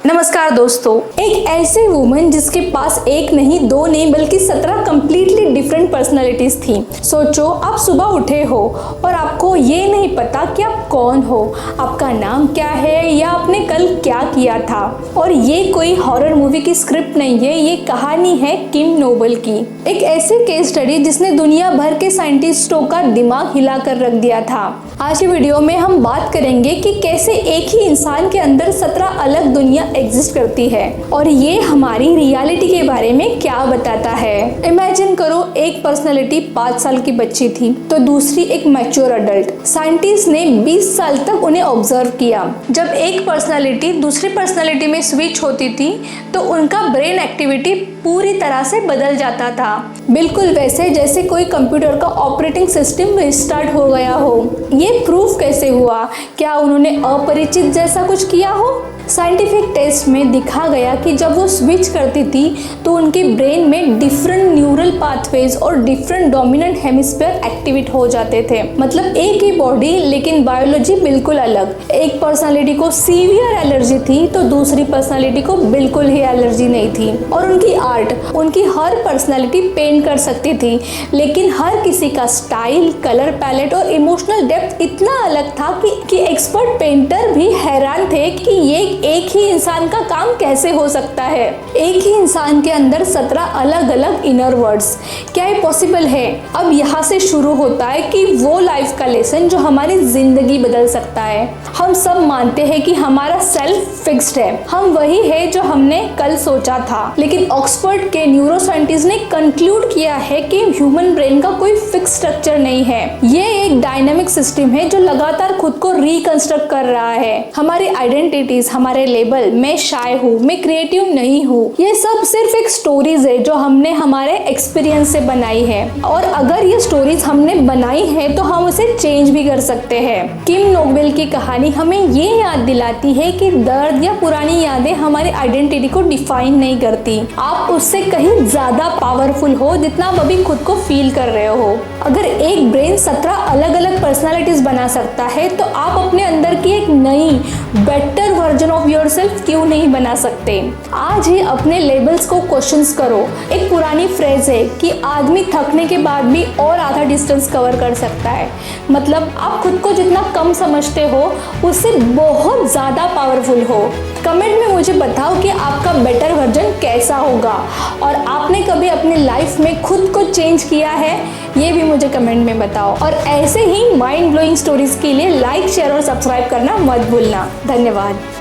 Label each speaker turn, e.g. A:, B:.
A: नमस्कार दोस्तों, एक ऐसे वुमन जिसके पास एक नहीं दो नहीं बल्कि 17 कंप्लीटली डिफरेंट पर्सनालिटीज थी। सोचो, आप सुबह उठे हो और आपको ये नहीं पता कि आप कौन हो, आपका नाम क्या है या आपने कल क्या किया था। और ये कोई हॉरर मूवी की स्क्रिप्ट नहीं है, ये कहानी है किम नोबल की। एक ऐसी केस स्टडी जिसने दुनिया भर के साइंटिस्टों का दिमाग हिला कर रख दिया था। आज की वीडियो में हम बात करेंगे कि कैसे एक ही इंसान के अंदर 17 अलग दुनिया एग्जिस्ट करती है और ये हमारी रियलिटी के बारे में क्या बताता है। इमेजिन करो, एक पर्सनालिटी 5 साल की बच्ची थी तो दूसरी एक मैच्योर अडल्ट। साइंटिस्ट ने 20 साल तक उन्हें ऑब्जर्व किया। जब एक पर्सनालिटी दूसरी पर्सनालिटी में स्विच होती थी तो उनका ब्रेन एक्टिविटी पूरी तरह से बदल जाता था, बिल्कुल वैसे जैसे कोई कंप्यूटर का ऑपरेटिंग सिस्टम रिस्टार्ट हो गया हो। ये प्रूफ कैसे हुआ? क्या उन्होंने अपरिचित जैसा कुछ किया हो? साइंटिफिक टेस्ट में दिखा गया कि जब वो स्विच करती थी तो उनके ब्रेन में डिफरेंट न्यूरल पाथवेज और डिफरेंट डोमिनेंट हेमिस्फीयर एक्टिवेट हो जाते थे। मतलब एक ही बॉडी लेकिन बायोलॉजी बिल्कुल अलग। एक पर्सनालिटी को सीवियर एलर्जी थी तो दूसरी पर्सनालिटी को बिल्कुल ही एलर्जी नहीं थी। और उनकी आर्ट, उनकी हर पर्सनालिटी पेंट कर सकती थी लेकिन हर किसी का स्टाइल, कलर पैलेट और इमोशनल डेप्थ इतना अलग था कि एक्सपर्ट पेंटर भी हैरान थे कि ये एक ही इंसान का काम कैसे हो सकता है। एक ही इंसान के अंदर 17 अलग अलग इनर वर्ड्स, क्या ये पॉसिबल है? अब यहाँ से शुरू होता है कि वो लाइफ का लेसन जो हमारी जिंदगी बदल सकता है। हम सब मानते हैं कि हमारा सेल्फ फिक्स्ड है, हम वही है जो हमने कल सोचा था, लेकिन ऑक्सफोर्ड के न्यूरो साइंटिस्ट ने कंक्लूड किया है कि ह्यूमन ब्रेन का कोई फिक्स स्ट्रक्चर नहीं है। ये एक डायनामिक सिस्टम है जो लगातार खुद को रिकंस्ट्रक्ट कर रहा है। हमारी आइडेंटिटीज, हमारे लेबल, मैं शाय हूँ, मैं क्रिएटिव नहीं हूँ, ये सब सिर्फ एक स्टोरीज है जो हमने हमारे एक्सपीरियंस से बनाई है। और अगर ये स्टोरीज हमने बनाई है तो हम उसे चेंज भी कर सकते हैं। किम नोबल की कहानी हमें ये याद दिलाती है कि दर्द या पुरानी यादें हमारी आइडेंटिटी को डिफाइन नहीं करती। आप उससे कहीं ज्यादा पावरफुल हो जितना आप अभी खुद को फील कर रहे हो। अगर एक ब्रेन 17 अलग अलग पर्सनालिटीज बना सकता है तो आप अपने अंदर की एक नई बेटर वर्जन ऑफ योरसेल्फ क्यों नहीं बना सकते? आज ही अपने लेबल्स को क्वेश्चंस करो। एक पुरानी फ्रेज है कि आदमी थकने के बाद भी और आधा डिस्टेंस कवर कर सकता है। मतलब आप खुद को जितना कम समझते हो उससे बहुत ज़्यादा पावरफुल हो। कमेंट में मुझे बताओ कि आपका बेटर वर्जन कैसा होगा और आपने कभी अपनी लाइफ में खुद को चेंज किया है, ये भी मुझे कमेंट में बताओ। और ऐसे ही माइंड ब्लोइंग स्टोरीज के लिए लाइक, शेयर और सब्सक्राइब करना मत भूलना। धन्यवाद।